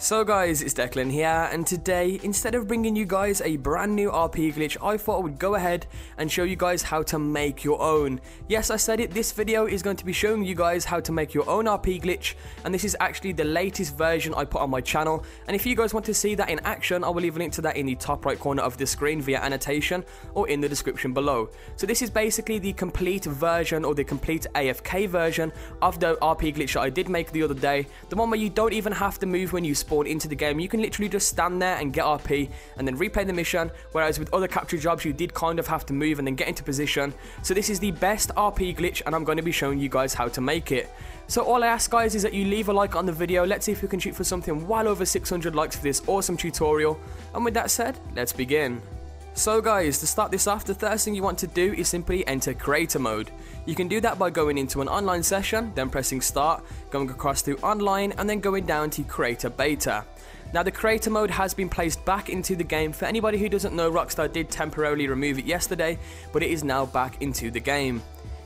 So guys, it's Declan here, and today, instead of bringing you guys a brand new RP glitch, I thought I would go ahead and show you guys how to make your own. Yes, I said it, this video is going to be showing you guys how to make your own RP glitch, and this is actually the latest version I put on my channel, and if you guys want to see that in action, I will leave a link to that in the top right corner of the screen via annotation or in the description below. So this is basically the complete version or the complete AFK version of the RP glitch that I did make the other day, the one where you don't even have to move when you spawn into the game. You can literally just stand there and get RP and then replay the mission, whereas with other capture jobs you did kind of have to move and then get into position. So this is the best RP glitch and I'm going to be showing you guys how to make it. So all I ask guys is that you leave a like on the video. Let's see if we can shoot for something well over 600 likes for this awesome tutorial, and with that said, let's begin. So guys, to start this off, the first thing you want to do is simply enter creator mode. You can do that by going into an online session, then pressing start, going across to online, and then going down to creator beta. Now the creator mode has been placed back into the game. For anybody who doesn't know, Rockstar did temporarily remove it yesterday, but it is now back into the game.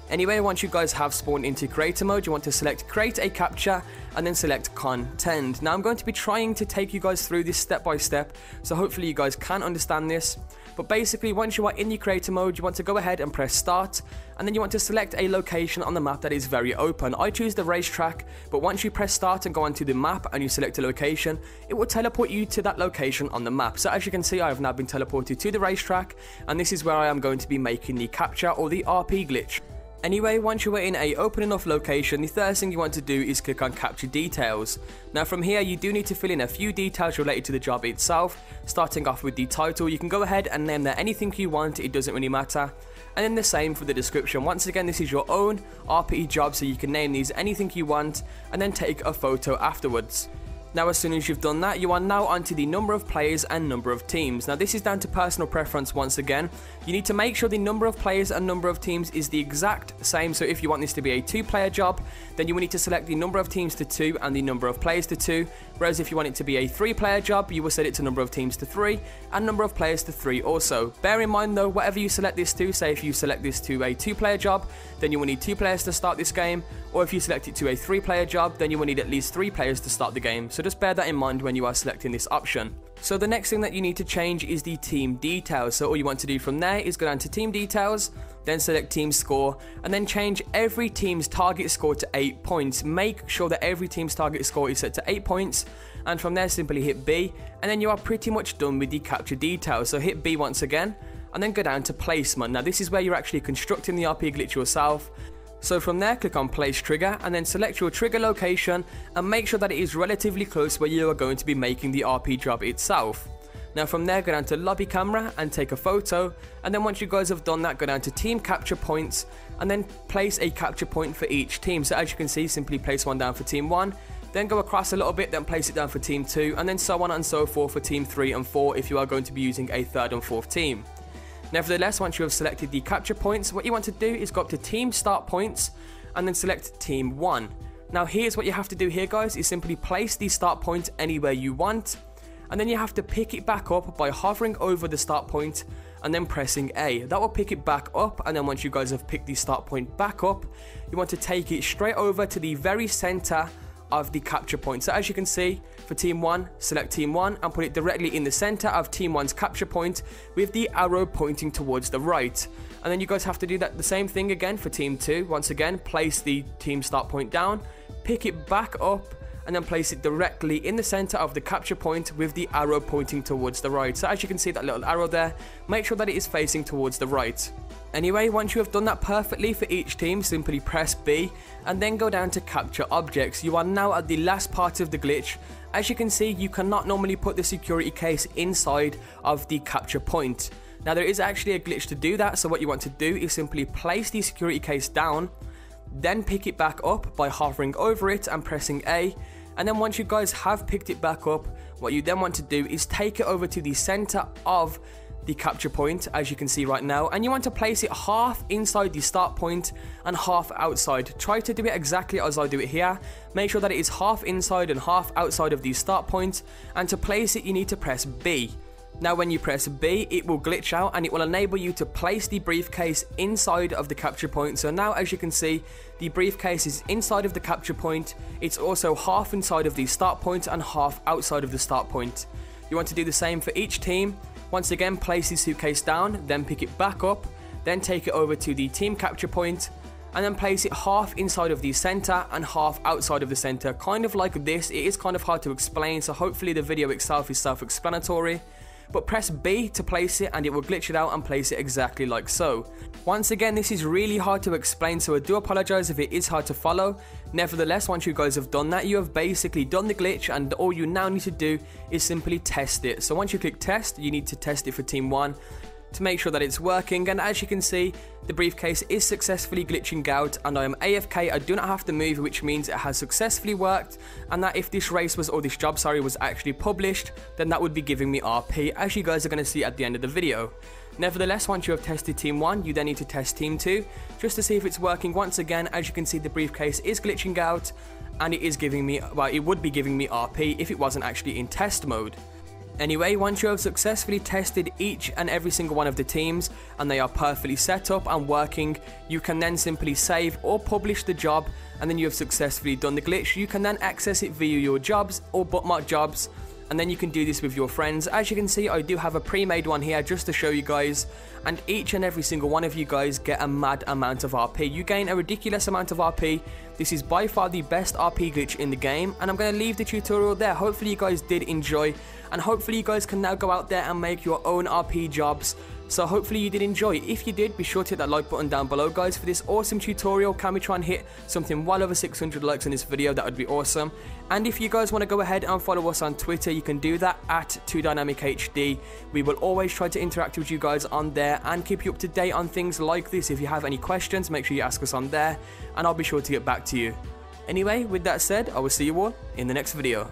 Anyway, once you guys have spawned into creator mode, you want to select create a capture and then select content. Now I'm going to be trying to take you guys through this step by step, so hopefully you guys can understand this. But basically, once you are in your creator mode, you want to go ahead and press start, and then you want to select a location on the map that is very open. I choose the racetrack, but once you press start and go onto the map and you select a location, it will teleport you to that location on the map. So as you can see, I have now been teleported to the racetrack, and this is where I am going to be making the capture or the RP glitch. Anyway, once you are in a open enough location, the first thing you want to do is click on capture details. Now from here you do need to fill in a few details related to the job itself, starting off with the title. You can go ahead and name that anything you want, it doesn't really matter. And then the same for the description. Once again, this is your own RP job, so you can name these anything you want and then take a photo afterwards. Now as soon as you've done that, you are now onto the number of players and number of teams. Now this is down to personal preference once again. You need to make sure the number of players and number of teams is the exact same. So if you want this to be a 2-player job, then you will need to select the number of teams to 2 and the number of players to 2. Whereas if you want it to be a 3-player job, you will set it to number of teams to 3 and number of players to 3 also. Bear in mind though, whatever you select this to, say if you select this to a 2-player job, then you will need 2 players to start this game. Or if you select it to a 3-player job, then you will need at least 3 players to start the game. So just bear that in mind when you are selecting this option. So the next thing that you need to change is the team details. So all you want to do from there is go down to team details, then select team score, and then change every team's target score to 8 points. Make sure that every team's target score is set to 8 points, and from there simply hit B, and then you are pretty much done with the capture details. So hit B once again, and then go down to placement. Now this is where you're actually constructing the RP glitch yourself. So from there, click on place trigger and then select your trigger location and make sure that it is relatively close where you are going to be making the RP job itself. Now from there, go down to lobby camera and take a photo, and then once you guys have done that, go down to team capture points and then place a capture point for each team. So as you can see, simply place one down for team 1, then go across a little bit, then place it down for team 2, and then so on and so forth for team 3 and 4 if you are going to be using a 3rd and 4th team. Nevertheless, once you have selected the capture points, what you want to do is go up to team start points and then select team 1. Now here's what you have to do here guys, is simply place the start point anywhere you want, and then you have to pick it back up by hovering over the start point and then pressing A. That will pick it back up, and then once you guys have picked the start point back up, you want to take it straight over to the very center of the capture point. So as you can see, for team 1, select team 1 and put it directly in the center of team 1's capture point with the arrow pointing towards the right. And then you guys have to do that the same thing again for team 2. Once again, place the team start point down, pick it back up, and then place it directly in the center of the capture point with the arrow pointing towards the right. So as you can see, that little arrow there, make sure that it is facing towards the right. Anyway, once you have done that perfectly for each team, simply press B and then go down to capture objects. You are now at the last part of the glitch. As you can see, you cannot normally put the security case inside of the capture point. Now there is actually a glitch to do that, so what you want to do is simply place the security case down, then pick it back up by hovering over it and pressing A. And then once you guys have picked it back up, what you then want to do is take it over to the center of the capture point, as you can see right now, and you want to place it half inside the start point and half outside. Try to do it exactly as I do it here. Make sure that it is half inside and half outside of the start point, and to place it you need to press B. Now when you press B, it will glitch out and it will enable you to place the briefcase inside of the capture point. So now as you can see, the briefcase is inside of the capture point. It's also half inside of the start point and half outside of the start point. You want to do the same for each team. Once again, place the suitcase down, then pick it back up, then take it over to the team capture point, and then place it half inside of the center and half outside of the center, kind of like this. It is kind of hard to explain, so hopefully the video itself is self-explanatory. But press B to place it and it will glitch it out and place it exactly like so. Once again, this is really hard to explain, so I do apologize if it is hard to follow. Nevertheless, once you guys have done that, you have basically done the glitch, and all you now need to do is simply test it. So once you click test, you need to test it for team 1 to make sure that it's working, and as you can see, the briefcase is successfully glitching out and I am AFK. I do not have to move, which means it has successfully worked, and that if this race was, or this job, sorry, was actually published, then that would be giving me RP, as you guys are going to see at the end of the video. Nevertheless, once you have tested team 1, you then need to test team 2 just to see if it's working. Once again, as you can see, the briefcase is glitching out and it is giving me, well, it would be giving me RP if it wasn't actually in test mode. Anyway, once you have successfully tested each and every single one of the teams and they are perfectly set up and working, you can then simply save or publish the job, and then you have successfully done the glitch. You can then access it via your jobs or bookmark jobs, and then you can do this with your friends. As you can see, I do have a pre-made one here just to show you guys, and each and every single one of you guys get a mad amount of RP. You gain a ridiculous amount of RP. This is by far the best RP glitch in the game, and I'm going to leave the tutorial there. Hopefully you guys did enjoy, and hopefully you guys can now go out there and make your own RP jobs. So hopefully you did enjoy. If you did, be sure to hit that like button down below, guys, for this awesome tutorial. Can we try and hit something well over 600 likes on this video? That would be awesome. And if you guys want to go ahead and follow us on Twitter, you can do that at 2dynamichd. We will always try to interact with you guys on there and keep you up to date on things like this. If you have any questions, make sure you ask us on there, and I'll be sure to get back to you. Anyway, with that said, I will see you all in the next video.